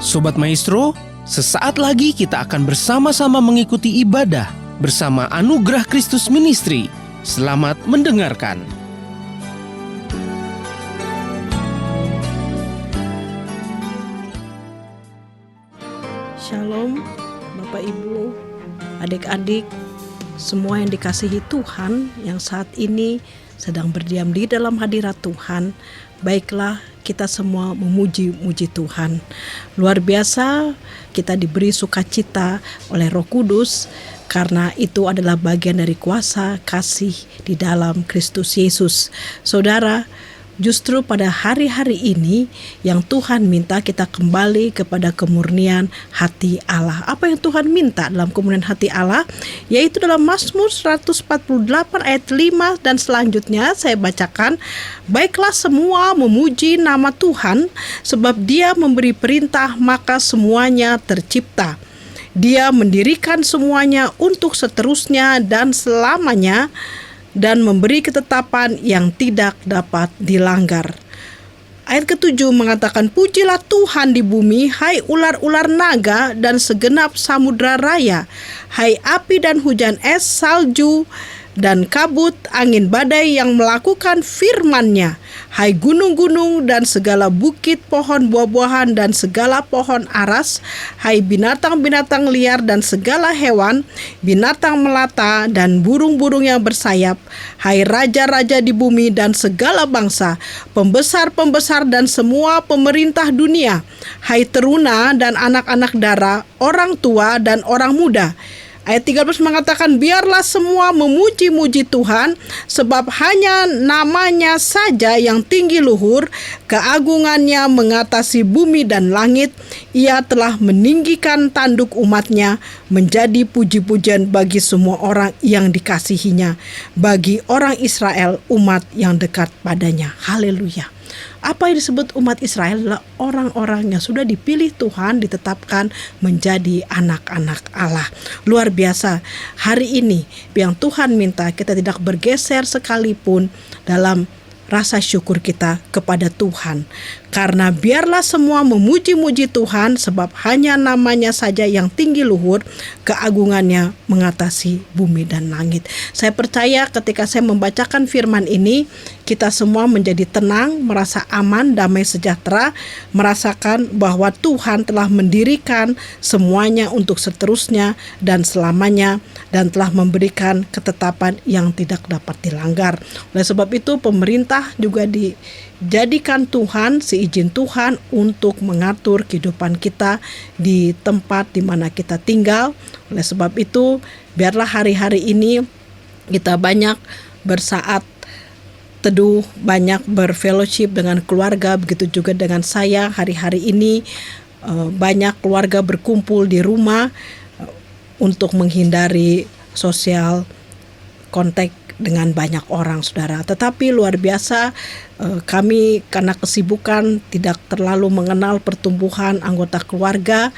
Sobat Maestro, sesaat lagi kita akan bersama-sama mengikuti ibadah bersama Anugerah Kristus Ministry. Selamat mendengarkan. Shalom, Bapak Ibu, adik-adik, semua yang dikasihi Tuhan yang saat ini sedang berdiam di dalam hadirat Tuhan. Baiklah, kita semua memuji-muji Tuhan. Luar biasa, kita diberi sukacita oleh Roh Kudus karena itu adalah bagian dari kuasa kasih di dalam Kristus Yesus. Saudara, justru pada hari-hari ini yang Tuhan minta kita kembali kepada kemurnian hati Allah. Apa yang Tuhan minta dalam kemurnian hati Allah? Yaitu dalam Mazmur 148 ayat 5 dan selanjutnya saya bacakan. Baiklah semua memuji nama Tuhan, sebab Dia memberi perintah maka semuanya tercipta. Dia mendirikan semuanya untuk seterusnya dan selamanya, dan memberi ketetapan yang tidak dapat dilanggar. Ayat ke-7 mengatakan, pujilah Tuhan di bumi, hai ular-ular naga dan segenap samudra raya, hai api dan hujan es, salju dan kabut, angin badai yang melakukan firman-Nya, hai gunung-gunung dan segala bukit, pohon buah-buahan dan segala pohon aras, hai binatang-binatang liar dan segala hewan, binatang melata dan burung-burung yang bersayap, hai raja-raja di bumi dan segala bangsa, pembesar-pembesar dan semua pemerintah dunia, hai teruna dan anak-anak dara, orang tua dan orang muda. Ayat 13 mengatakan, biarlah semua memuji-muji Tuhan, sebab hanya namanya saja yang tinggi luhur, keagungannya mengatasi bumi dan langit. Ia telah meninggikan tanduk umatnya menjadi puji-pujian bagi semua orang yang dikasihinya, bagi orang Israel, umat yang dekat padanya. Haleluya. Apa yang disebut umat Israel adalah orang-orang yang sudah dipilih Tuhan, ditetapkan menjadi anak-anak Allah. Luar biasa. Hari ini yang Tuhan minta kita tidak bergeser sekalipun dalam rasa syukur kita kepada Tuhan. Karena biarlah semua memuji-muji Tuhan, sebab hanya namanya saja yang tinggi luhur, keagungannya mengatasi bumi dan langit. Saya percaya ketika saya membacakan firman ini, kita semua menjadi tenang, merasa aman, damai sejahtera, merasakan bahwa Tuhan telah mendirikan semuanya untuk seterusnya dan selamanya, dan telah memberikan ketetapan yang tidak dapat dilanggar. Oleh sebab itu pemerintah juga dijadikan Tuhan, seizin Tuhan untuk mengatur kehidupan kita di tempat di mana kita tinggal. Oleh sebab itu biarlah hari-hari ini kita banyak bersaat teduh, banyak berfellowship dengan keluarga, begitu juga dengan saya. Hari-hari ini banyak keluarga berkumpul di rumah untuk menghindari sosial kontak dengan banyak orang, saudara. Tetapi luar biasa, kami karena kesibukan tidak terlalu mengenal pertumbuhan anggota keluarga.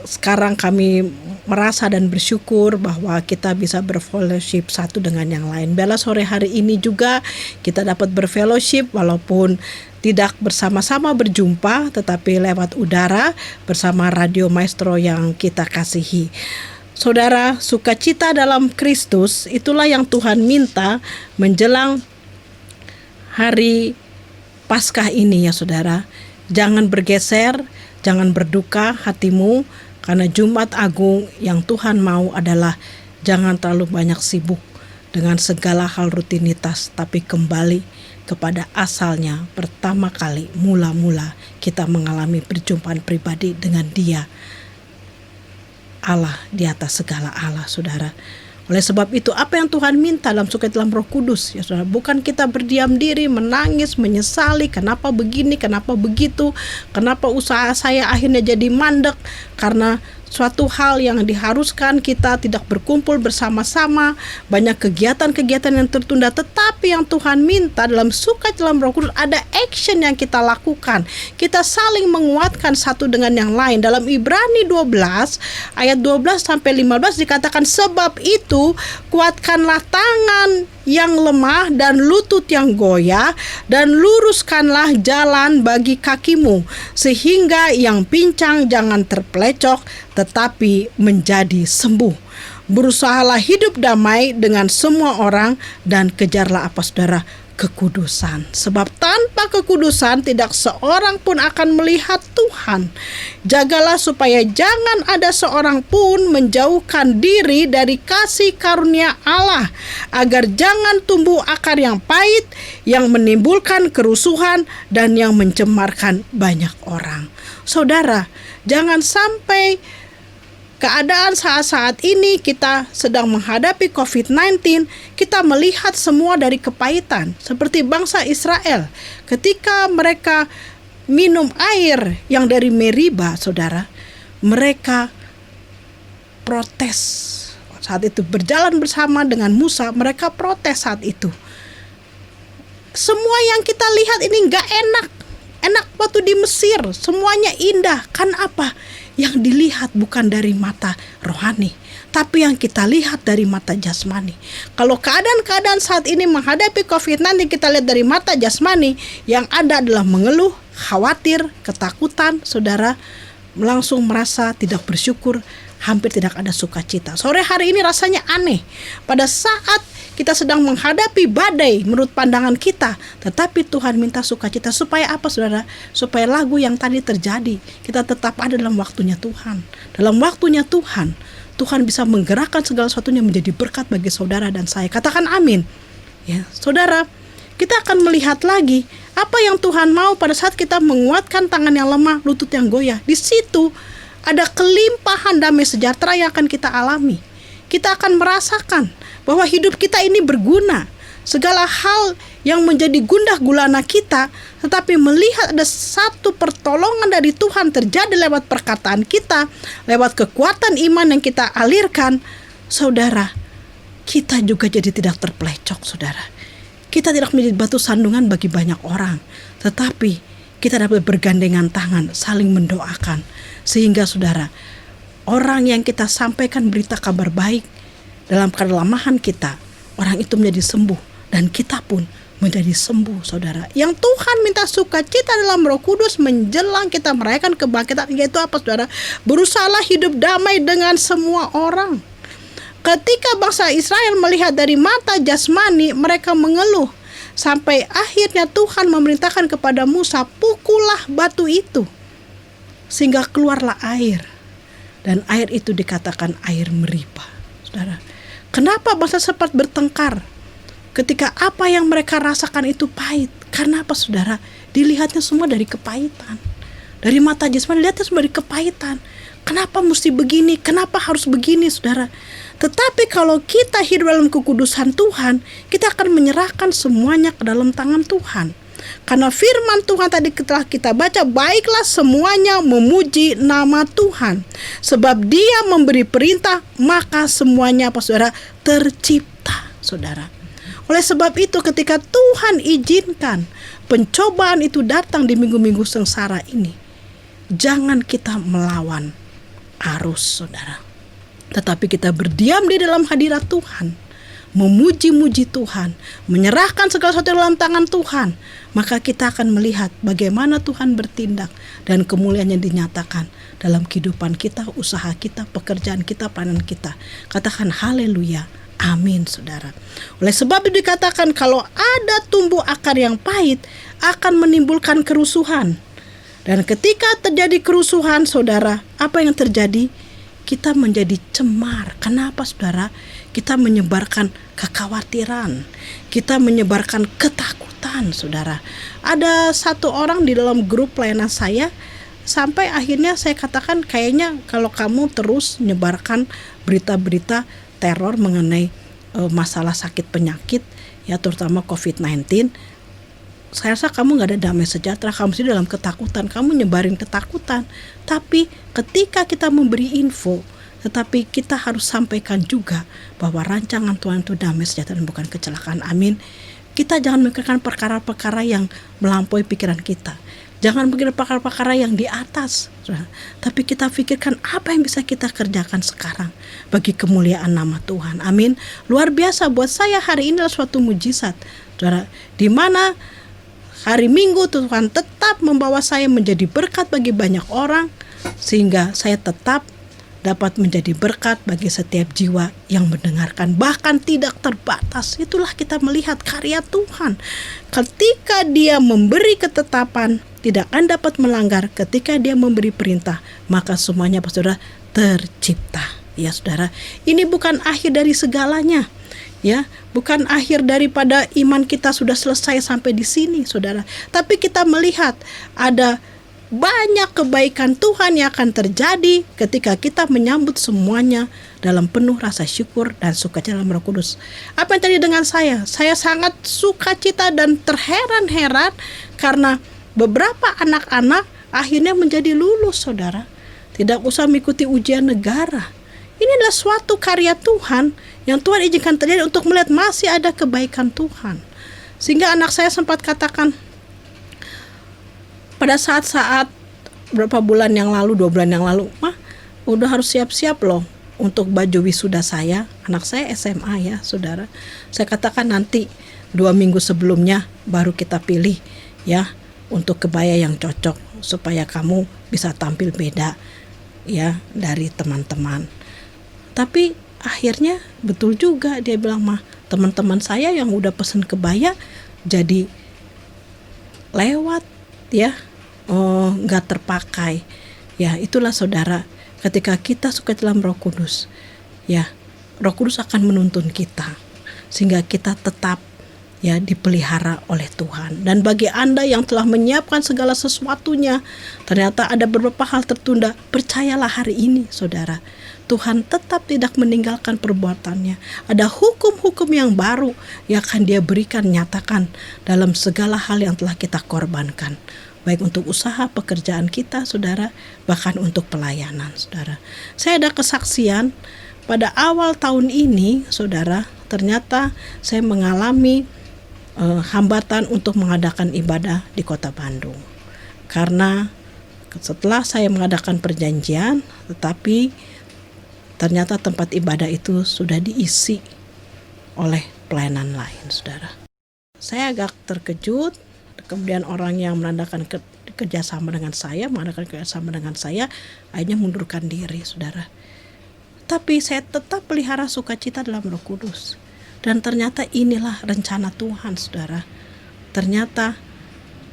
Sekarang kami merasa dan bersyukur bahwa kita bisa berfellowship satu dengan yang lain. Biarlah sore hari ini juga kita dapat berfellowship walaupun tidak bersama-sama berjumpa, tetapi lewat udara bersama Radio Maestro yang kita kasihi. Saudara, sukacita dalam Kristus itulah yang Tuhan minta menjelang hari Paskah ini ya saudara. Jangan bergeser, jangan berduka hatimu, karena Jumat Agung yang Tuhan mau adalah jangan terlalu banyak sibuk dengan segala hal rutinitas, tapi kembali kepada asalnya. Pertama kali, mula-mula kita mengalami perjumpaan pribadi dengan Dia, Allah di atas segala Allah, saudara. Oleh sebab itu, apa yang Tuhan minta dalam sukacita dalam Roh Kudus, ya saudara, bukan kita berdiam diri, menangis, menyesali, kenapa begini, kenapa begitu, kenapa usaha saya akhirnya jadi mandek, karena suatu hal yang diharuskan kita tidak berkumpul bersama-sama, banyak kegiatan-kegiatan yang tertunda. Tetapi yang Tuhan minta dalam sukacita dalam Roh Kudus ada action yang kita lakukan. Kita saling menguatkan satu dengan yang lain. Dalam Ibrani 12 ayat 12 sampai 15 dikatakan, sebab itu kuatkanlah tangan yang lemah dan lutut yang goyah, dan luruskanlah jalan bagi kakimu, sehingga yang pincang jangan terpelecok tetapi menjadi sembuh. Berusahalah hidup damai dengan semua orang dan kejarlah apa saudara? Kekudusan. Sebab tanpa kekudusan tidak seorang pun akan melihat Tuhan. Jagalah supaya jangan ada seorang pun menjauhkan diri dari kasih karunia Allah, agar jangan tumbuh akar yang pahit, yang menimbulkan kerusuhan dan yang mencemarkan banyak orang. Saudara, jangan sampai keadaan saat-saat ini kita sedang menghadapi COVID-19, kita melihat semua dari kepahitan. Seperti bangsa Israel, ketika mereka minum air yang dari Meriba, saudara, mereka protes. Saat itu berjalan bersama dengan Musa, mereka protes saat itu. Semua yang kita lihat ini gak enak. Enak waktu di Mesir, semuanya indah. Kan apa? Yang dilihat bukan dari mata rohani, tapi yang kita lihat dari mata jasmani. Kalau keadaan-keadaan saat ini menghadapi COVID-19 kita lihat dari mata jasmani, yang ada adalah mengeluh, khawatir, ketakutan, saudara, langsung merasa tidak bersyukur, hampir tidak ada sukacita. Sore hari ini rasanya aneh. Pada saat kita sedang menghadapi badai menurut pandangan kita, tetapi Tuhan minta sukacita. Supaya apa saudara? Supaya lagu yang tadi terjadi, kita tetap ada dalam waktunya Tuhan. Dalam waktunya Tuhan, Tuhan bisa menggerakkan segala sesuatunya menjadi berkat bagi saudara dan saya. Katakan amin. Ya, saudara, kita akan melihat lagi apa yang Tuhan mau pada saat kita menguatkan tangan yang lemah, lutut yang goyah. Di situ ada kelimpahan damai sejahtera yang akan kita alami. Kita akan merasakan bahwa hidup kita ini berguna. Segala hal yang menjadi gundah gulana kita, tetapi melihat ada satu pertolongan dari Tuhan terjadi lewat perkataan kita, lewat kekuatan iman yang kita alirkan, saudara, kita juga jadi tidak terpelecok, saudara. Kita tidak menjadi batu sandungan bagi banyak orang, tetapi kita dapat bergandengan tangan, saling mendoakan, sehingga saudara, orang yang kita sampaikan berita kabar baik dalam kelemahan kita, orang itu menjadi sembuh dan kita pun menjadi sembuh, saudara. Yang Tuhan minta sukacita dalam Roh Kudus menjelang kita merayakan kebangkitan, yaitu apa, saudara? Berusahalah hidup damai dengan semua orang. Ketika bangsa Israel melihat dari mata jasmani, mereka mengeluh. Sampai akhirnya Tuhan memerintahkan kepada Musa, pukullah batu itu, sehingga keluarlah air. Dan air itu dikatakan air Meriba, saudara. Kenapa bangsa sempat bertengkar? Ketika apa yang mereka rasakan itu pahit. Karena apa, saudara? Dilihatnya semua dari kepahitan. Dari mata jasmani dilihatnya semua dari kepahitan. Kenapa mesti begini? Kenapa harus begini, saudara? Tetapi kalau kita hidup dalam kekudusan Tuhan, kita akan menyerahkan semuanya ke dalam tangan Tuhan. Karena firman Tuhan tadi telah kita baca, baiklah semuanya memuji nama Tuhan. Sebab Dia memberi perintah, maka semuanya apa, saudara? Tercipta, saudara. Oleh sebab itu ketika Tuhan izinkan pencobaan itu datang di minggu-minggu sengsara ini, jangan kita melawan arus, saudara. Tetapi kita berdiam di dalam hadirat Tuhan, memuji-muji Tuhan, menyerahkan segala sesuatu dalam tangan Tuhan, maka kita akan melihat bagaimana Tuhan bertindak dan kemuliaan yang dinyatakan dalam kehidupan kita, usaha kita, pekerjaan kita, pelayanan kita. Katakan haleluya, amin, saudara. Oleh sebab itu dikatakan kalau ada tumbuh akar yang pahit akan menimbulkan kerusuhan. Dan ketika terjadi kerusuhan, saudara, apa yang terjadi? Kita menjadi cemar. Kenapa, saudara? Kita menyebarkan kekhawatiran, kita menyebarkan ketakutan, saudara. Ada satu orang di dalam grup pelayanan saya, sampai akhirnya saya katakan, kayaknya kalau kamu terus menyebarkan berita-berita teror mengenai masalah sakit penyakit, ya terutama COVID-19, saya rasa kamu gak ada damai sejahtera, kamu sendiri dalam ketakutan, kamu nyebarin ketakutan. Tapi ketika kita memberi info, tetapi kita harus sampaikan juga bahwa rancangan Tuhan itu damai sejahtera dan bukan kecelakaan. Amin. Kita jangan memikirkan perkara-perkara yang melampaui pikiran kita. Jangan pikir perkara-perkara yang di atas, tapi kita pikirkan apa yang bisa kita kerjakan sekarang bagi kemuliaan nama Tuhan. Amin. Luar biasa buat saya hari ini adalah suatu mujizat, saudara, di mana hari Minggu Tuhan tetap tetap membawa saya menjadi berkat bagi banyak orang, sehingga saya tetap dapat menjadi berkat bagi setiap jiwa yang mendengarkan, bahkan tidak terbatas. Itulah kita melihat karya Tuhan. Ketika Dia memberi ketetapan, tidak akan dapat melanggar. Ketika Dia memberi perintah, maka semuanya saudara tercipta. Ya saudara, ini bukan akhir dari segalanya. Ya, bukan akhir daripada iman kita sudah selesai sampai di sini, saudara. Tapi kita melihat ada banyak kebaikan Tuhan yang akan terjadi ketika kita menyambut semuanya dalam penuh rasa syukur dan sukacita dalam Roh Kudus. Apa yang terjadi dengan saya? Saya sangat sukacita dan terheran-heran karena beberapa anak-anak akhirnya menjadi lulus, saudara. Tidak usah mengikuti ujian negara. Ini adalah suatu karya Tuhan yang Tuhan izinkan terjadi untuk melihat masih ada kebaikan Tuhan. Sehingga anak saya sempat katakan, pada saat-saat berapa bulan yang lalu, 2 bulan yang lalu, "Mah, udah harus siap-siap loh untuk baju wisuda saya." Anak saya SMA ya, saudara. Saya katakan nanti 2 minggu sebelumnya baru kita pilih ya untuk kebaya yang cocok supaya kamu bisa tampil beda ya dari teman-teman. Tapi akhirnya betul juga, dia bilang, "Mah, teman-teman saya yang udah pesen kebaya jadi lewat ya, nggak terpakai." Ya itulah saudara, ketika kita suka dalam Roh Kudus, ya Roh Kudus akan menuntun kita sehingga kita tetap ya dipelihara oleh Tuhan. Dan bagi Anda yang telah menyiapkan segala sesuatunya, ternyata ada beberapa hal tertunda, percayalah hari ini saudara, Tuhan tetap tidak meninggalkan perbuatannya. Ada hukum-hukum yang baru yang akan Dia berikan, nyatakan dalam segala hal yang telah kita korbankan. Baik untuk usaha pekerjaan kita, saudara, bahkan untuk pelayanan, saudara. Saya ada kesaksian pada awal tahun ini, saudara, ternyata saya mengalami hambatan untuk mengadakan ibadah di Kota Bandung. Karena setelah saya mengadakan perjanjian, tetapi ternyata tempat ibadah itu sudah diisi oleh pelayanan lain, saudara. Saya agak terkejut. Kemudian orang yang mengadakan kerjasama dengan saya, akhirnya mundurkan diri, saudara. Tapi saya tetap pelihara sukacita dalam Roh Kudus. Dan ternyata inilah rencana Tuhan, saudara. Ternyata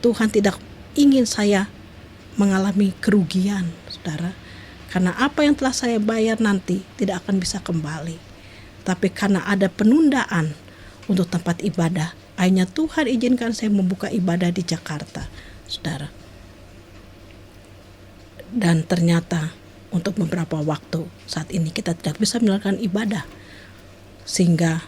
Tuhan tidak ingin saya mengalami kerugian, saudara. Karena apa yang telah saya bayar nanti tidak akan bisa kembali. Tapi karena ada penundaan untuk tempat ibadah, akhirnya Tuhan izinkan saya membuka ibadah di Jakarta, saudara. Dan ternyata untuk beberapa waktu saat ini kita tidak bisa melakukan ibadah, sehingga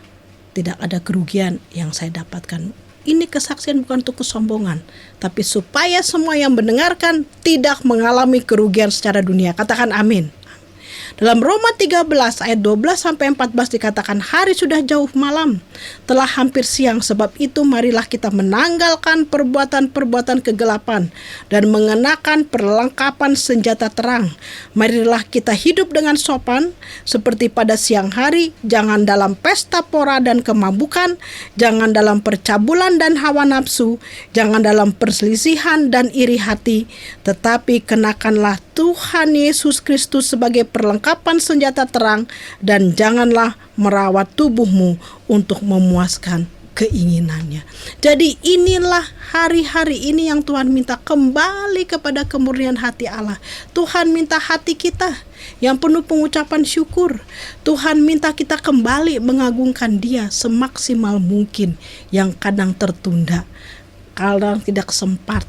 tidak ada kerugian yang saya dapatkan. Ini kesaksian bukan untuk kesombongan, tapi supaya semua yang mendengarkan tidak mengalami kerugian secara dunia. Katakan amin. Dalam Roma 13 ayat 12-14 dikatakan, hari sudah jauh malam, telah hampir siang, sebab itu marilah kita menanggalkan perbuatan-perbuatan kegelapan dan mengenakan perlengkapan senjata terang. Marilah kita hidup dengan sopan seperti pada siang hari, jangan dalam pesta pora dan kemabukan, jangan dalam percabulan dan hawa nafsu, jangan dalam perselisihan dan iri hati, tetapi kenakanlah Tuhan Yesus Kristus sebagai perlengkapan senjata terang, dan janganlah merawat tubuhmu untuk memuaskan keinginannya. Jadi inilah hari-hari ini yang Tuhan minta kembali kepada kemurnian hati Allah. Tuhan minta hati kita yang penuh pengucapan syukur. Tuhan minta kita kembali mengagungkan Dia semaksimal mungkin, yang kadang tertunda, kadang tidak sempat,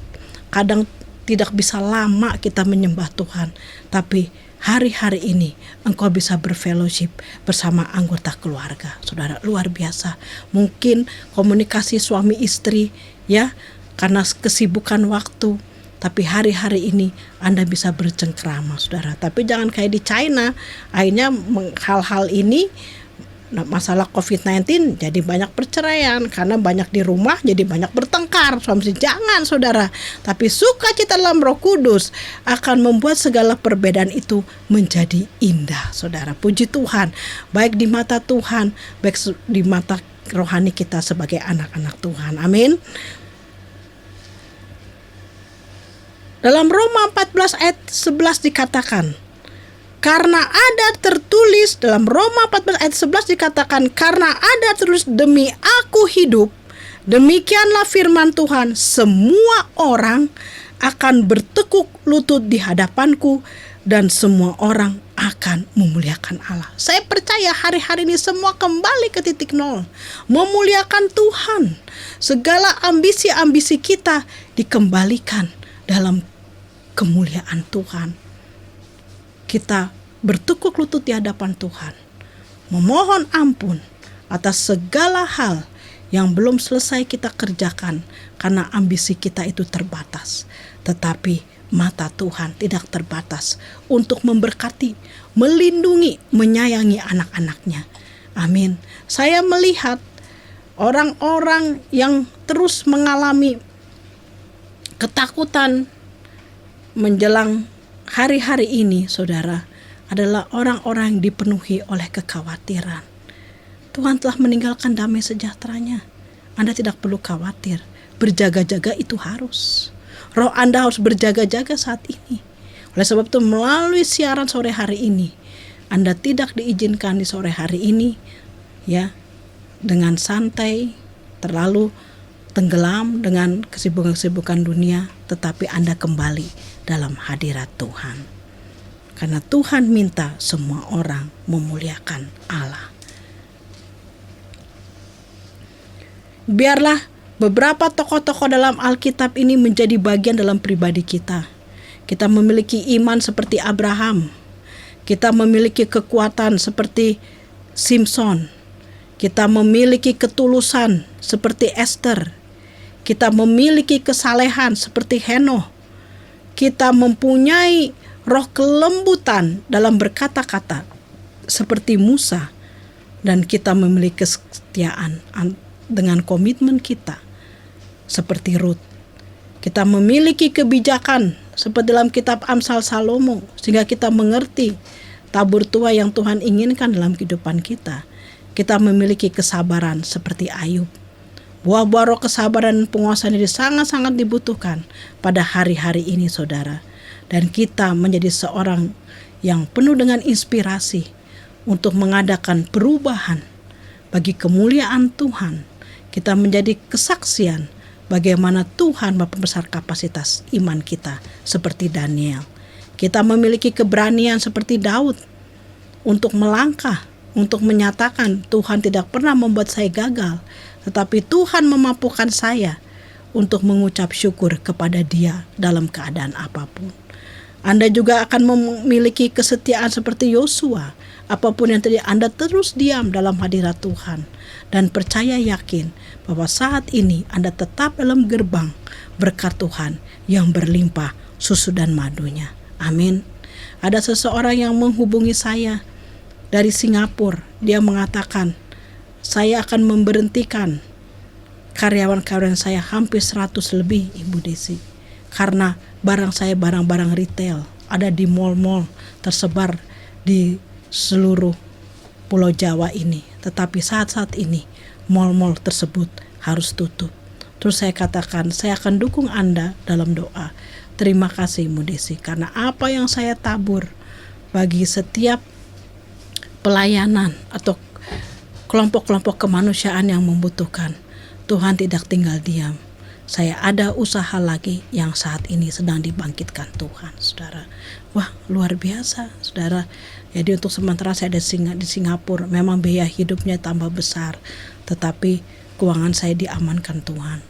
kadang tidak bisa lama kita menyembah Tuhan. Tapi hari-hari ini engkau bisa berfellowship bersama anggota keluarga, saudara. Luar biasa. Mungkin komunikasi suami istri ya, karena kesibukan waktu. Tapi hari-hari ini Anda bisa bercengkrama, saudara. Tapi jangan kayak di China, akhirnya hal-hal ini, masalah COVID-19 jadi banyak perceraian, karena banyak di rumah jadi banyak bertengkar suami istri. Jangan, saudara. Tapi sukacita dalam Roh Kudus akan membuat segala perbedaan itu menjadi indah, saudara. Puji Tuhan, baik di mata Tuhan, baik di mata rohani kita sebagai anak-anak Tuhan. Amin. Dalam Roma 14 ayat 11 dikatakan, karena ada tertulis, dalam Roma 14 ayat 11 dikatakan, karena ada tertulis, demi aku hidup, demikianlah firman Tuhan, semua orang akan bertekuk lutut di hadapanku dan semua orang akan memuliakan Allah. Saya percaya hari-hari ini semua kembali ke titik nol, memuliakan Tuhan. Segala ambisi-ambisi kita dikembalikan dalam kemuliaan Tuhan. Kita bertekuk lutut di hadapan Tuhan, memohon ampun atas segala hal yang belum selesai kita kerjakan karena ambisi kita itu terbatas. Tetapi mata Tuhan tidak terbatas untuk memberkati, melindungi, menyayangi anak-anaknya. Amin. Saya melihat orang-orang yang terus mengalami ketakutan menjelang hari-hari ini, saudara, adalah orang-orang yang dipenuhi oleh kekhawatiran. Tuhan telah meninggalkan damai sejahteranya. Anda tidak perlu khawatir. Berjaga-jaga itu harus. Roh Anda harus berjaga-jaga saat ini. Oleh sebab itu, melalui siaran sore hari ini, Anda tidak diizinkan di sore hari ini ya dengan santai, terlalu tenggelam dengan kesibukan-kesibukan dunia, tetapi Anda kembali dalam hadirat Tuhan. Karena Tuhan minta semua orang memuliakan Allah. Biarlah beberapa tokoh-tokoh dalam Alkitab ini menjadi bagian dalam pribadi kita. Kita memiliki iman seperti Abraham. Kita memiliki kekuatan seperti Simson. Kita memiliki ketulusan seperti Esther. Kita memiliki kesalehan seperti Henoh. Kita mempunyai roh kelembutan dalam berkata-kata seperti Musa. Dan kita memiliki kesetiaan dengan komitmen kita seperti Rut. Kita memiliki kebijakan seperti dalam kitab Amsal Salomo, sehingga kita mengerti tabur tuai yang Tuhan inginkan dalam kehidupan kita. Kita memiliki kesabaran seperti Ayub. Buah-buah roh kesabaran dan penguasaan ini sangat-sangat dibutuhkan pada hari-hari ini, saudara. Dan kita menjadi seorang yang penuh dengan inspirasi untuk mengadakan perubahan bagi kemuliaan Tuhan. Kita menjadi kesaksian bagaimana Tuhan memperbesar kapasitas iman kita seperti Daniel. Kita memiliki keberanian seperti Daud untuk melangkah, untuk menyatakan Tuhan tidak pernah membuat saya gagal, tetapi Tuhan memampukan saya untuk mengucap syukur kepada Dia dalam keadaan apapun. Anda juga akan memiliki kesetiaan seperti Yosua. Apapun yang terjadi, Anda terus diam dalam hadirat Tuhan dan percaya yakin bahwa saat ini Anda tetap dalam gerbang berkat Tuhan yang berlimpah susu dan madunya. Amin. Ada seseorang yang menghubungi saya dari Singapura. Dia mengatakan, saya akan memberhentikan karyawan-karyawan saya hampir 100 lebih, Ibu Desi. Karena barang saya barang-barang retail ada di mall-mall tersebar di seluruh Pulau Jawa ini. Tetapi saat-saat ini mall-mall tersebut harus tutup. Terus saya katakan, saya akan dukung Anda dalam doa. Terima kasih Ibu Desi, karena apa yang saya tabur bagi setiap pelayanan atau kelompok-kelompok kemanusiaan yang membutuhkan, Tuhan tidak tinggal diam. Saya ada usaha lagi yang saat ini sedang dibangkitkan Tuhan, saudara. Wah, luar biasa, saudara. Jadi untuk sementara saya ada di Singapura, memang biaya hidupnya tambah besar, tetapi keuangan saya diamankan Tuhan.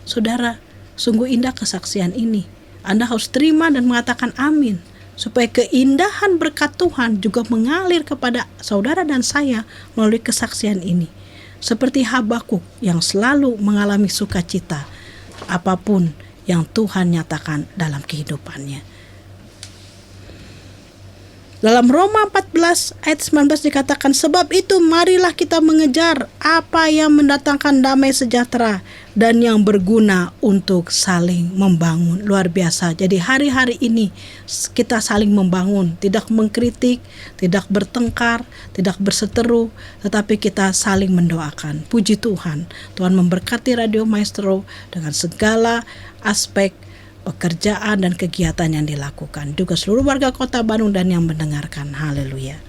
Saudara, sungguh indah kesaksian ini. Anda harus terima dan mengatakan amin, supaya keindahan berkat Tuhan juga mengalir kepada saudara dan saya melalui kesaksian ini. Seperti Habakuk yang selalu mengalami sukacita apapun yang Tuhan nyatakan dalam kehidupannya. Dalam Roma 14 ayat 19 dikatakan, sebab itu marilah kita mengejar apa yang mendatangkan damai sejahtera dan yang berguna untuk saling membangun. Luar biasa. Jadi hari-hari ini kita saling membangun, tidak mengkritik, tidak bertengkar, tidak berseteru, tetapi kita saling mendoakan. Puji Tuhan. Tuhan memberkati Radio Maestro dengan segala aspek pekerjaan dan kegiatan yang dilakukan. Juga seluruh warga Kota Bandung dan yang mendengarkan. Haleluya.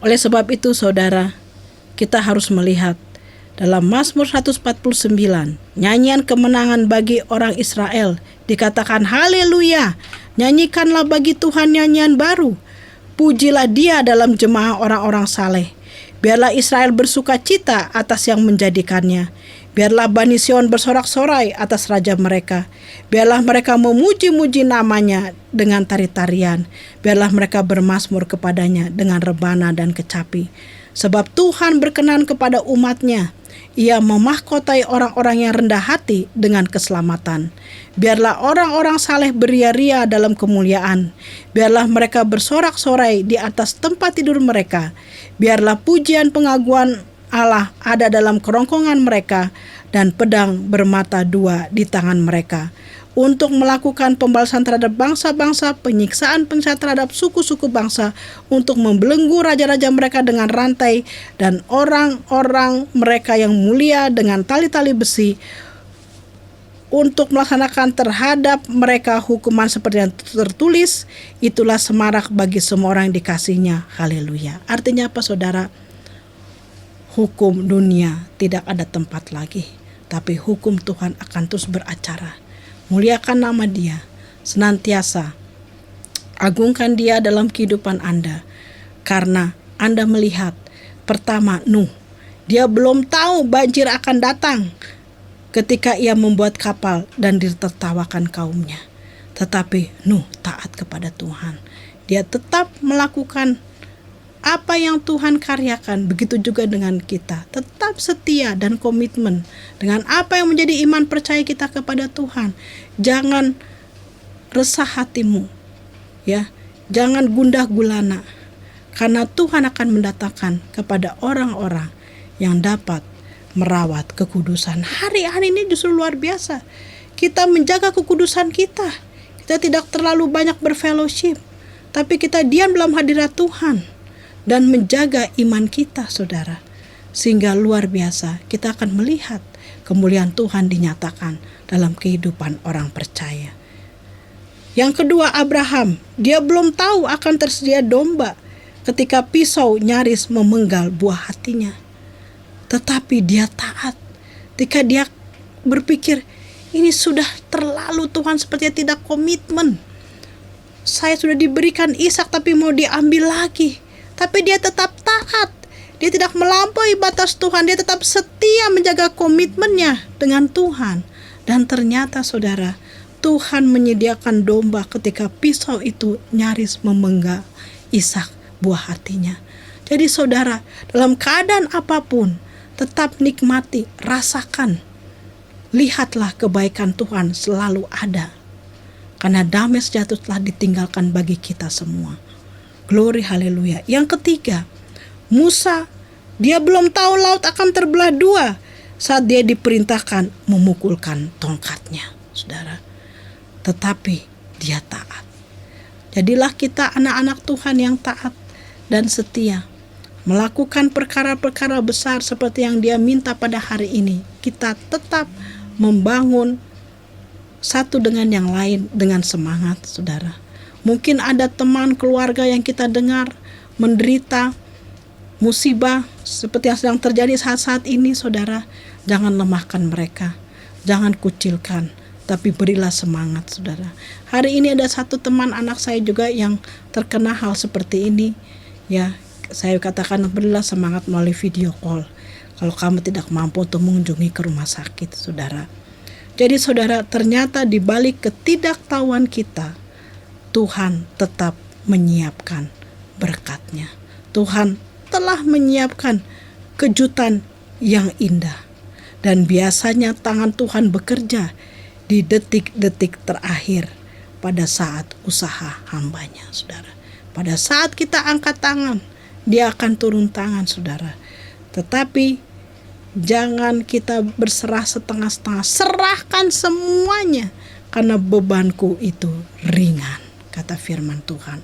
Oleh sebab itu saudara, kita harus melihat dalam Mazmur 149, nyanyian kemenangan bagi orang Israel, dikatakan haleluya, nyanyikanlah bagi Tuhan nyanyian baru, pujilah Dia dalam jemaah orang-orang saleh. Biarlah Israel bersuka cita atas yang menjadikannya. Biarlah Bani Sion bersorak-sorai atas raja mereka. Biarlah mereka memuji-muji namanya dengan tari-tarian. Biarlah mereka bermazmur kepadanya dengan rebana dan kecapi. Sebab Tuhan berkenan kepada umatnya. Ia memahkotai orang-orang yang rendah hati dengan keselamatan. Biarlah orang-orang saleh beria-ria dalam kemuliaan. Biarlah mereka bersorak-sorai di atas tempat tidur mereka. Biarlah pujian pengaguan Allah ada dalam kerongkongan mereka dan pedang bermata dua di tangan mereka untuk melakukan pembalasan terhadap bangsa-bangsa, penyiksaan terhadap suku-suku bangsa, untuk membelenggu raja-raja mereka dengan rantai dan orang-orang mereka yang mulia dengan tali-tali besi, untuk melaksanakan terhadap mereka hukuman seperti yang tertulis, itulah semarak bagi semua orang yang dikasihnya. Haleluya. Artinya apa saudara? Hukum dunia tidak ada tempat lagi, tapi hukum Tuhan akan terus beracara. Muliakan nama Dia, senantiasa agungkan Dia dalam kehidupan Anda, karena Anda melihat pertama Nuh, dia belum tahu banjir akan datang ketika ia membuat kapal dan ditertawakan kaumnya. Tetapi Nuh taat kepada Tuhan. Dia tetap melakukan apa yang Tuhan karyakan. Begitu juga dengan kita. Tetap setia dan komitmen dengan apa yang menjadi iman percaya kita kepada Tuhan. Jangan resah hatimu, ya. Jangan gundah gulana, karena Tuhan akan mendatangkan kepada orang-orang yang dapat merawat kekudusan. Hari-hari ini justru luar biasa. Kita menjaga kekudusan kita. Kita tidak terlalu banyak berfellowship, tapi kita diam dalam hadirat Tuhan dan menjaga iman kita, saudara. Sehingga luar biasa kita akan melihat kemuliaan Tuhan dinyatakan dalam kehidupan orang percaya. Yang kedua, Abraham, dia belum tahu akan tersedia domba ketika pisau nyaris memenggal buah hatinya. Tetapi dia taat. Ketika dia berpikir, ini sudah terlalu, Tuhan sepertinya tidak komitmen. Saya sudah diberikan Ishak tapi mau diambil lagi. Tapi dia tetap taat. Dia tidak melampaui batas Tuhan. Dia tetap setia menjaga komitmennya dengan Tuhan. Dan ternyata saudara, Tuhan menyediakan domba ketika pisau itu nyaris memenggal Ishak, buah hatinya. Jadi saudara, dalam keadaan apapun, tetap nikmati, rasakan. Lihatlah kebaikan Tuhan selalu ada. Karena damai sejahtera telah ditinggalkan bagi kita semua. Glory, haleluya. Yang ketiga, Musa, dia belum tahu laut akan terbelah dua saat dia diperintahkan memukulkan tongkatnya, saudara. Tetapi dia taat. Jadilah kita anak-anak Tuhan yang taat dan setia, melakukan perkara-perkara besar seperti yang Dia minta pada hari ini. Kita tetap membangun satu dengan yang lain dengan semangat, saudara. Mungkin ada teman keluarga yang kita dengar menderita musibah seperti yang sedang terjadi saat-saat ini, saudara. Jangan lemahkan mereka, jangan kucilkan, tapi berilah semangat, saudara. Hari ini ada satu teman anak saya juga yang terkena hal seperti ini. Ya, saya katakan berilah semangat melalui video call. Kalau kamu tidak mampu untuk mengunjungi ke rumah sakit, saudara. Jadi saudara, ternyata di balik ketidaktahuan kita, Tuhan tetap menyiapkan berkat-Nya. Tuhan telah menyiapkan kejutan yang indah. Dan biasanya tangan Tuhan bekerja di detik-detik terakhir pada saat usaha hamba-Nya, saudara. Pada saat kita angkat tangan, Dia akan turun tangan, saudara. Tetapi jangan kita berserah setengah-setengah. Serahkan semuanya, karena bebanku itu ringan, kata firman Tuhan.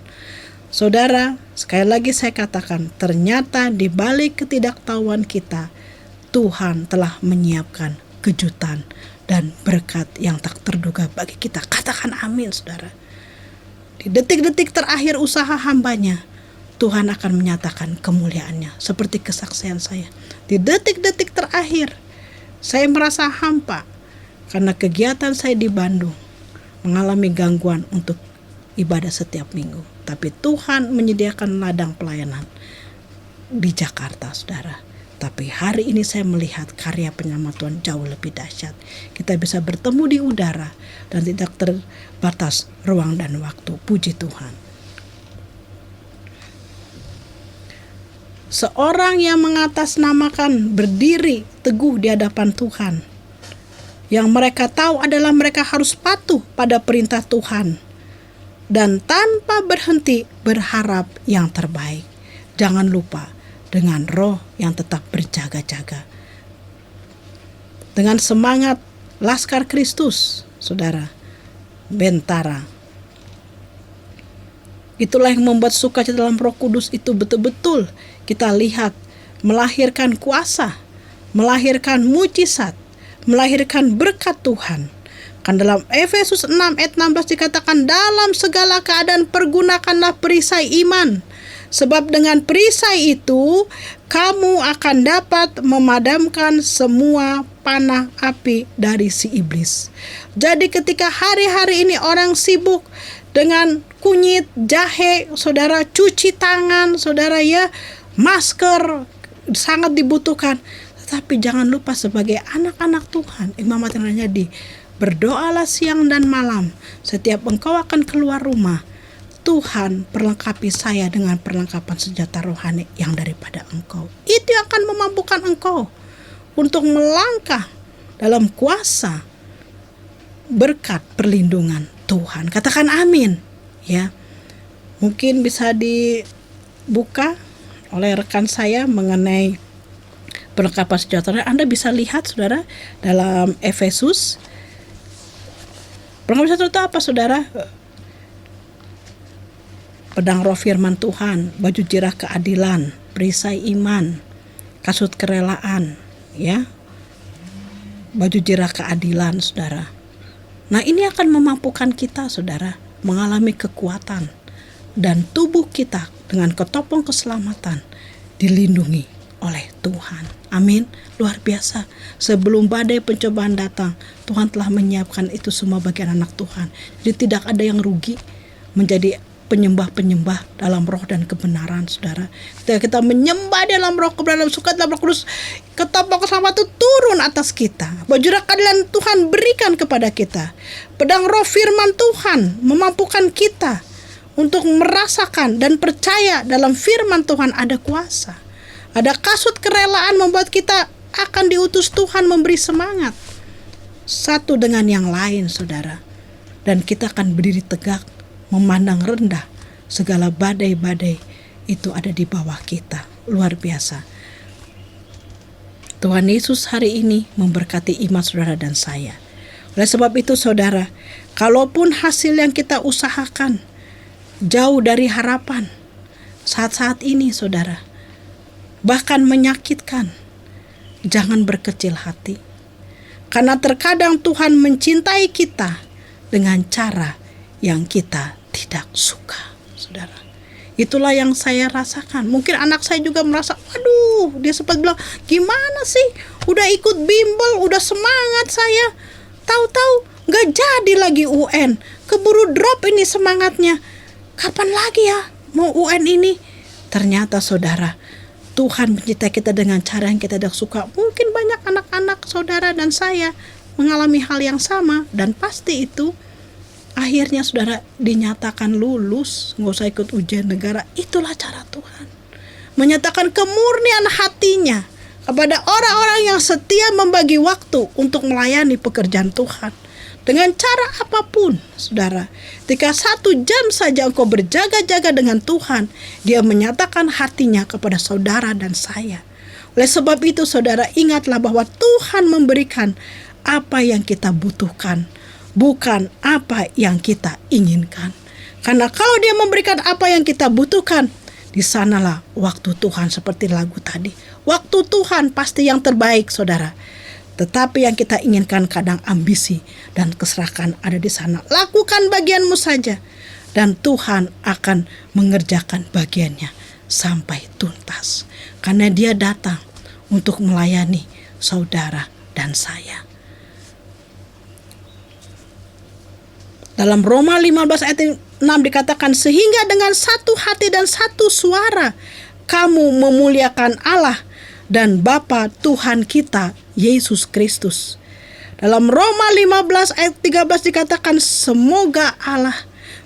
Saudara, sekali lagi saya katakan, ternyata di balik ketidaktahuan kita, Tuhan telah menyiapkan kejutan dan berkat yang tak terduga bagi kita. Katakan amin, saudara. Di detik-detik terakhir usaha hambanya, Tuhan akan menyatakan kemuliaannya. Seperti kesaksian saya. Di detik-detik terakhir, saya merasa hampa karena kegiatan saya di Bandung mengalami gangguan untuk ibadah setiap minggu. Tapi Tuhan menyediakan ladang pelayanan di Jakarta, saudara. Tapi hari ini saya melihat karya penyelamat Tuhan jauh lebih dahsyat. Kita bisa bertemu di udara dan tidak terbatas ruang dan waktu. Puji Tuhan. Seorang yang mengatasnamakan berdiri teguh di hadapan Tuhan, yang mereka tahu adalah mereka harus patuh pada perintah Tuhan dan tanpa berhenti berharap yang terbaik. Jangan lupa, dengan roh yang tetap berjaga-jaga, dengan semangat Laskar Kristus, saudara, bentara. Itulah yang membuat sukacita dalam Roh Kudus itu betul-betul kita lihat melahirkan kuasa, melahirkan mujizat, melahirkan berkat Tuhan. Kan dalam Efesus 6 ayat 16 dikatakan, dalam segala keadaan pergunakanlah perisai iman, sebab dengan perisai itu kamu akan dapat memadamkan semua panah api dari si iblis. Jadi ketika hari-hari ini orang sibuk dengan kunyit, jahe, saudara, cuci tangan, saudara, ya, masker sangat dibutuhkan. Tetapi jangan lupa sebagai anak-anak Tuhan, Imam Matian Jadi, berdoalah siang dan malam. Setiap engkau akan keluar rumah, Tuhan perlengkapi saya dengan perlengkapan senjata rohani yang daripada engkau. Itu yang akan memampukan engkau untuk melangkah dalam kuasa berkat perlindungan Tuhan. Katakan amin. Ya, mungkin bisa dibuka oleh rekan saya mengenai perlengkapan senjata. Anda bisa lihat, saudara, dalam Efesus. Perlengkapan senjata itu apa, saudara? Pedang roh firman Tuhan, baju jirah keadilan, perisai iman, kasut kerelaan, ya, baju jirah keadilan, saudara. Nah, ini akan memampukan kita, saudara, mengalami kekuatan dan tubuh kita dengan ketopong keselamatan dilindungi oleh Tuhan. Amin. Luar biasa. Sebelum badai pencobaan datang, Tuhan telah menyiapkan itu semua bagi anak Tuhan. Jadi tidak ada yang rugi menjadi penyembah-penyembah dalam roh dan kebenaran, saudara. Ketika kita menyembah dalam roh kebenaran, suka dalam Roh Kudus, ketopong keselamatan itu turun atas kita. Baju keadilan Tuhan berikan kepada kita. Pedang roh firman Tuhan memampukan kita untuk merasakan dan percaya dalam firman Tuhan ada kuasa. Ada kasut kerelaan membuat kita akan diutus Tuhan memberi semangat satu dengan yang lain, saudara. Dan kita akan berdiri tegak, memandang rendah segala badai-badai itu ada di bawah kita. Luar biasa. Tuhan Yesus hari ini memberkati iman saudara dan saya. Oleh sebab itu, saudara, kalaupun hasil yang kita usahakan jauh dari harapan saat-saat ini, saudara, bahkan menyakitkan, jangan berkecil hati. Karena terkadang Tuhan mencintai kita dengan cara yang kita tidak suka, saudara. Itulah yang saya rasakan. Mungkin anak saya juga merasa, waduh, dia sempat bilang, gimana sih, udah ikut bimbel, udah semangat saya, tahu-tahu gak jadi lagi UN, keburu drop ini semangatnya. Kapan lagi ya mau UN ini? Ternyata, saudara, Tuhan mencintai kita dengan cara yang kita tidak suka. Mungkin banyak anak-anak saudara dan saya mengalami hal yang sama, dan pasti itu akhirnya, saudara, dinyatakan lulus, nggak usah ikut ujian negara. Itulah cara Tuhan menyatakan kemurnian hatinya kepada orang-orang yang setia membagi waktu untuk melayani pekerjaan Tuhan dengan cara apapun, saudara. Ketika 1 jam saja engkau berjaga-jaga dengan Tuhan, Dia menyatakan hatinya kepada saudara dan saya. Oleh sebab itu, saudara, ingatlah bahwa Tuhan memberikan apa yang kita butuhkan, bukan apa yang kita inginkan. Karena kalau Dia memberikan apa yang kita butuhkan, di sanalah waktu Tuhan, seperti lagu tadi, Waktu Tuhan pasti yang terbaik, saudara. Tetapi yang kita inginkan kadang ambisi dan keserakahan ada di sana. Lakukan bagianmu saja, dan Tuhan akan mengerjakan bagiannya sampai tuntas. Karena Dia datang untuk melayani saudara dan saya. Dalam Roma 15 ayat 6 dikatakan, sehingga dengan satu hati dan satu suara kamu memuliakan Allah dan Bapa Tuhan kita Yesus Kristus. Dalam Roma 15 ayat 13 dikatakan, semoga Allah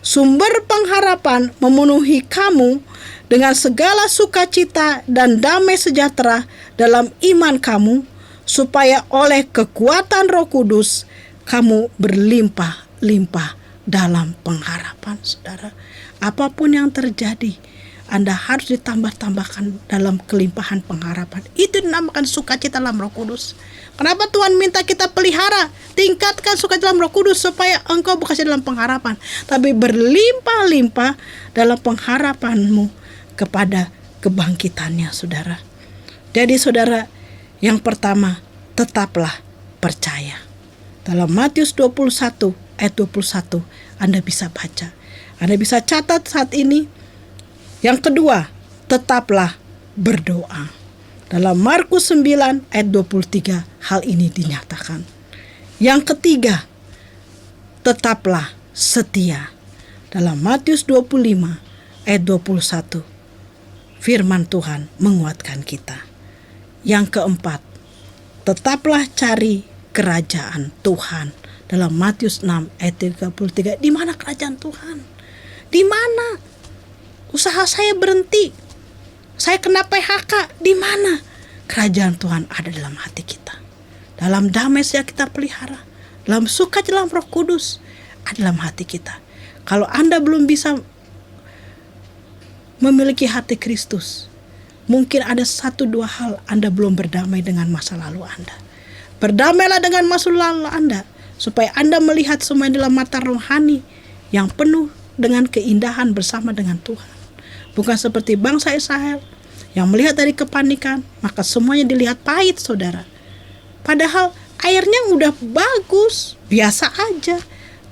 sumber pengharapan memenuhi kamu dengan segala sukacita dan damai sejahtera dalam iman kamu, supaya oleh kekuatan Roh Kudus kamu berlimpah-limpah dalam pengharapan. Saudara, apapun yang terjadi, Anda harus ditambah-tambahkan dalam kelimpahan pengharapan. Itu dinamakan sukacita dalam Roh Kudus. Kenapa Tuhan minta kita pelihara, tingkatkan sukacita dalam Roh Kudus, supaya engkau bukan saja dalam pengharapan, tapi berlimpah-limpah dalam pengharapanmu kepada kebangkitannya, saudara. Jadi saudara, yang pertama, tetaplah percaya. Dalam Matius 21 ayat 21, Anda bisa baca, Anda bisa catat saat ini. Yang kedua, tetaplah berdoa. Dalam Markus 9 ayat 23 hal ini dinyatakan. Yang ketiga, tetaplah setia. Dalam Matius 25 ayat 21 firman Tuhan menguatkan kita. Yang keempat, tetaplah cari kerajaan Tuhan. Dalam Matius 6 ayat 33, di mana kerajaan Tuhan? Di mana? Usaha saya berhenti, saya kena PHK, di mana? Kerajaan Tuhan ada dalam hati kita. Dalam damai yang kita pelihara, dalam sukacita dalam Roh Kudus ada dalam hati kita. Kalau Anda belum bisa memiliki hati Kristus, mungkin ada 1-2 hal Anda belum berdamai dengan masa lalu Anda. Berdamailah dengan masa lalu Anda, supaya Anda melihat semua dalam mata rohani yang penuh dengan keindahan bersama dengan Tuhan. Bukan seperti bangsa Israel yang melihat dari kepanikan, maka semuanya dilihat pahit, saudara. Padahal airnya udah bagus, biasa aja.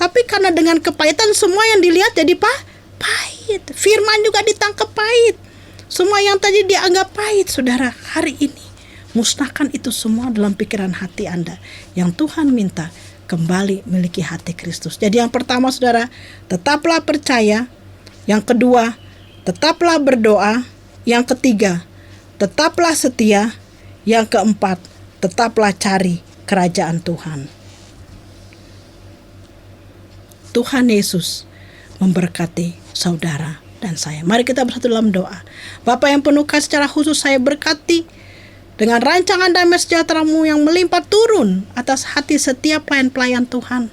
Tapi karena dengan kepahitan semua yang dilihat jadi pahit. Firman juga ditangkap pahit. Semua yang tadi dianggap pahit, saudara, hari ini musnahkan itu semua dalam pikiran hati Anda. Yang Tuhan minta kembali miliki hati Kristus. Jadi yang pertama, saudara, tetaplah percaya. Yang kedua, tetaplah berdoa. Yang ketiga, tetaplah setia. Yang keempat, tetaplah cari kerajaan Tuhan. Tuhan Yesus memberkati saudara dan saya. Mari kita bersatu dalam doa. Bapa yang penuh kasih, secara khusus saya berkati dengan rancangan damai sejahtera-Mu yang melimpah turun atas hati setiap pelayan-pelayan Tuhan.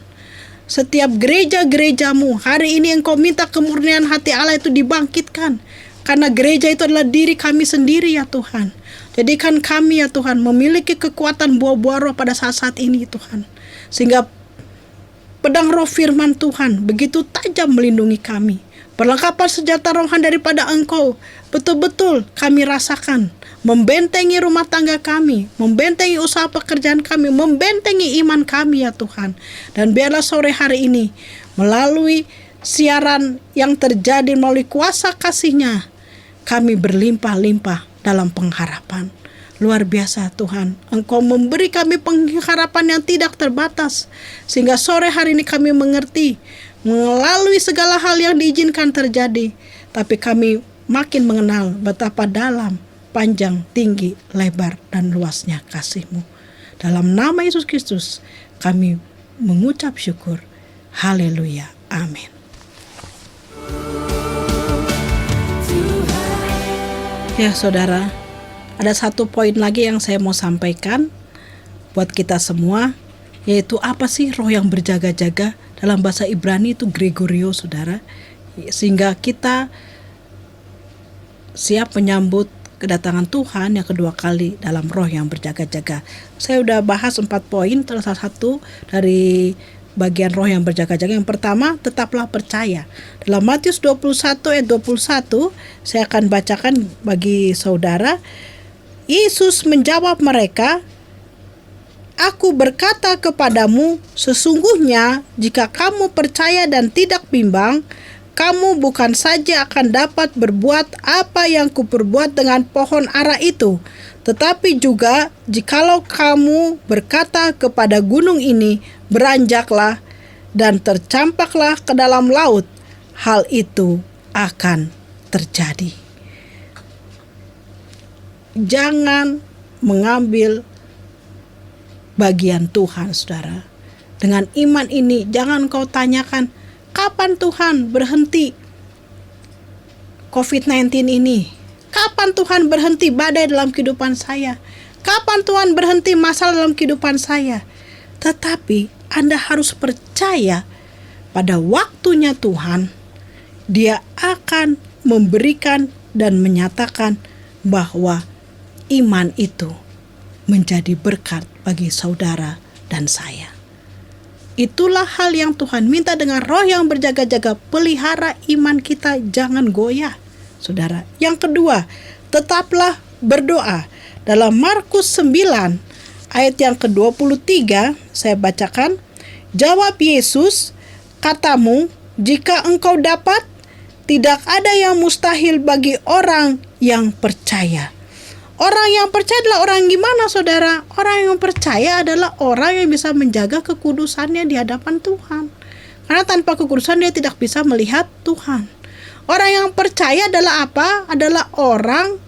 Setiap gereja-gereja-Mu, hari ini Engkau minta kemurnian hati Allah itu dibangkitkan. Karena gereja itu adalah diri kami sendiri, ya Tuhan. Jadikan kami, ya Tuhan, memiliki kekuatan buah-buah roh pada saat-saat ini, Tuhan. Sehingga pedang roh firman Tuhan begitu tajam melindungi kami. Perlengkapan senjata rohani daripada Engkau betul-betul kami rasakan, membentengi rumah tangga kami, membentengi usaha pekerjaan kami, membentengi iman kami, ya Tuhan. Dan biarlah sore hari ini melalui siaran yang terjadi melalui kuasa kasih-Nya, kami berlimpah-limpah dalam pengharapan. Luar biasa Tuhan, Engkau memberi kami pengharapan yang tidak terbatas. Sehingga sore hari ini kami mengerti, melalui segala hal yang diizinkan terjadi, tapi kami makin mengenal betapa dalam, panjang, tinggi, lebar, dan luasnya kasih-Mu. Dalam nama Yesus Kristus kami mengucap syukur. Haleluya. Amin. Ya saudara, ada satu poin lagi yang saya mau sampaikan buat kita semua, yaitu apa sih roh yang berjaga-jaga? Dalam bahasa Ibrani itu Gregorio, saudara. Sehingga kita siap menyambut kedatangan Tuhan yang kedua kali dalam roh yang berjaga-jaga. Saya udah bahas 4 poin, salah satu dari bagian roh yang berjaga-jaga. Yang pertama, tetaplah percaya. Dalam Matius 21 ayat 21, saya akan bacakan bagi saudara. Yesus menjawab mereka, "Aku berkata kepadamu, sesungguhnya jika kamu percaya dan tidak bimbang, kamu bukan saja akan dapat berbuat apa yang kuperbuat dengan pohon ara itu, tetapi juga jikalau kamu berkata kepada gunung ini, beranjaklah dan tercampaklah ke dalam laut, hal itu akan terjadi." Jangan mengambil bagian Tuhan, saudara. Dengan iman ini, jangan kau tanyakan, kapan Tuhan berhenti COVID-19 ini? Kapan Tuhan berhenti badai dalam kehidupan saya? Kapan Tuhan berhenti masalah dalam kehidupan saya? Tetapi Anda harus percaya pada waktunya Tuhan, Dia akan memberikan dan menyatakan bahwa iman itu menjadi berkat bagi saudara dan saya. Itulah hal yang Tuhan minta dengan roh yang berjaga-jaga. Pelihara iman kita, jangan goyah, saudara. Yang kedua, tetaplah berdoa. Dalam Markus 9 ayat yang ke-23, saya bacakan. Jawab Yesus, "Katamu, jika engkau dapat, tidak ada yang mustahil bagi orang yang percaya." Orang yang percaya adalah orang gimana, saudara? Orang yang percaya adalah orang yang bisa menjaga kekudusannya di hadapan Tuhan. Karena tanpa kekudusan dia tidak bisa melihat Tuhan. Orang yang percaya adalah apa? Adalah orang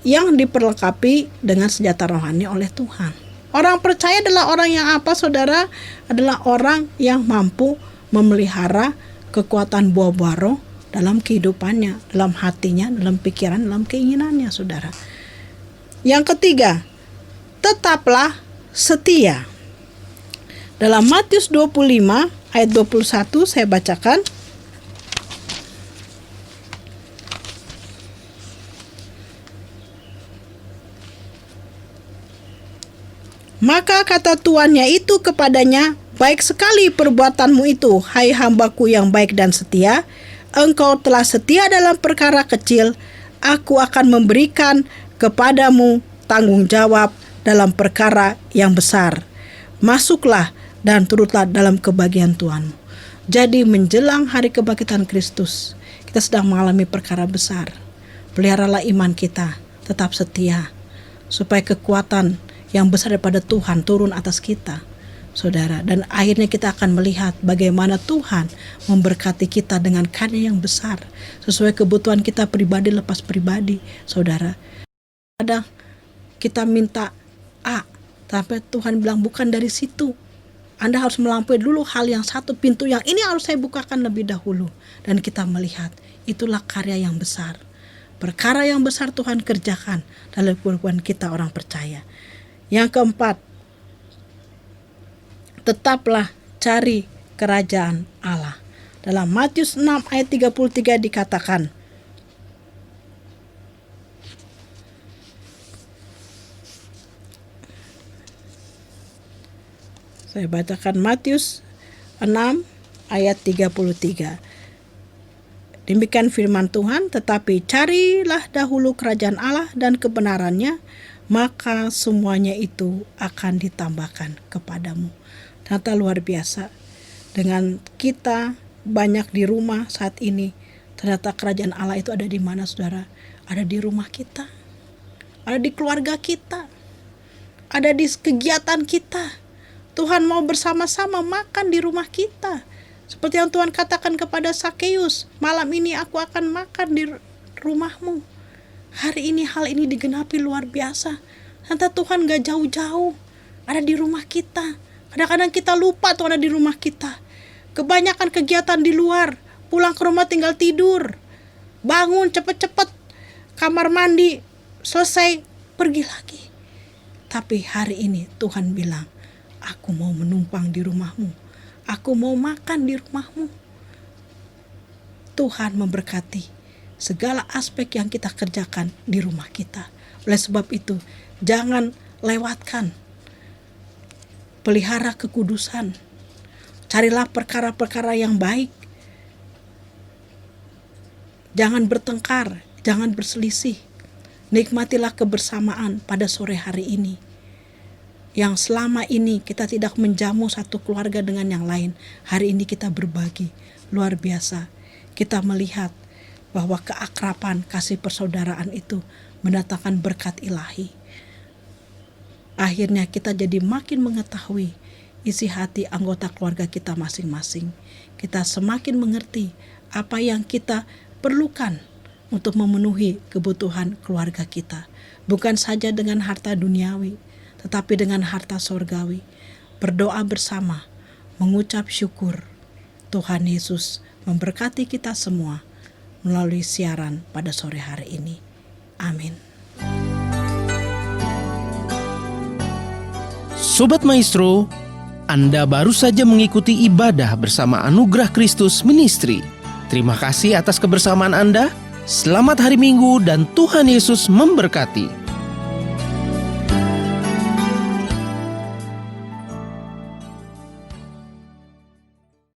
yang diperlengkapi dengan senjata rohani oleh Tuhan. Orang percaya adalah orang yang apa, saudara? Adalah orang yang mampu memelihara kekuatan buah-buah roh dalam kehidupannya, dalam hatinya, dalam pikiran, dalam keinginannya, saudara. Yang ketiga, tetaplah setia. Dalam Matius 25 ayat 21 saya bacakan. Maka kata tuannya itu kepadanya, "Baik sekali perbuatanmu itu, hai hambaku yang baik dan setia. Engkau telah setia dalam perkara kecil, aku akan memberikan kepadamu tanggung jawab dalam perkara yang besar. Masuklah dan turutlah dalam kebahagiaan Tuhanmu." Jadi menjelang hari kebangkitan Kristus, kita sedang mengalami perkara besar. Peliharalah iman kita, tetap setia, supaya kekuatan yang besar daripada Tuhan turun atas kita, saudara. Dan akhirnya kita akan melihat bagaimana Tuhan memberkati kita dengan karya yang besar sesuai kebutuhan kita pribadi lepas pribadi, saudara. Kadang kita minta A, tapi Tuhan bilang bukan dari situ. Anda harus melampaui dulu hal yang satu, pintu yang ini harus saya bukakan lebih dahulu. Dan kita melihat itulah karya yang besar. Perkara yang besar Tuhan kerjakan dalam kehidupan kita orang percaya. Yang keempat, tetaplah cari kerajaan Allah. Dalam Matius 6 ayat 33 dikatakan, saya bacakan Matius 6 ayat 33. Demikian firman Tuhan, "Tetapi carilah dahulu kerajaan Allah dan kebenarannya, maka semuanya itu akan ditambahkan kepadamu." Ternyata luar biasa. Dengan kita banyak di rumah saat ini, ternyata kerajaan Allah itu ada di mana, saudara? Ada di rumah kita, ada di keluarga kita, ada di kegiatan kita. Tuhan mau bersama-sama makan di rumah kita. Seperti yang Tuhan katakan kepada Sakeus, "Malam ini aku akan makan di rumahmu." Hari ini hal ini digenapi luar biasa. Ternyata Tuhan gak jauh-jauh, ada di rumah kita. Kadang-kadang kita lupa Tuhan ada di rumah kita. Kebanyakan kegiatan di luar, pulang ke rumah tinggal tidur, bangun cepet-cepet, kamar mandi, selesai, pergi lagi. Tapi hari ini Tuhan bilang, "Aku mau menumpang di rumahmu, aku mau makan di rumahmu." Tuhan memberkati segala aspek yang kita kerjakan di rumah kita. Oleh sebab itu, jangan lewatkan. Pelihara kekudusan. Carilah perkara-perkara yang baik. Jangan bertengkar, jangan berselisih. Nikmatilah kebersamaan pada sore hari ini. Yang selama ini kita tidak menjamu satu keluarga dengan yang lain. Hari ini kita berbagi. Luar biasa. Kita melihat bahwa keakraban, kasih persaudaraan itu mendatangkan berkat ilahi. Akhirnya kita jadi makin mengetahui isi hati anggota keluarga kita masing-masing. Kita semakin mengerti apa yang kita perlukan untuk memenuhi kebutuhan keluarga kita. Bukan saja dengan harta duniawi, tetapi dengan harta sorgawi. Berdoa bersama, mengucap syukur. Tuhan Yesus memberkati kita semua melalui siaran pada sore hari ini. Amin. Sobat Maestro, Anda baru saja mengikuti ibadah bersama Anugerah Kristus Ministry. Terima kasih atas kebersamaan Anda. Selamat hari Minggu dan Tuhan Yesus memberkati.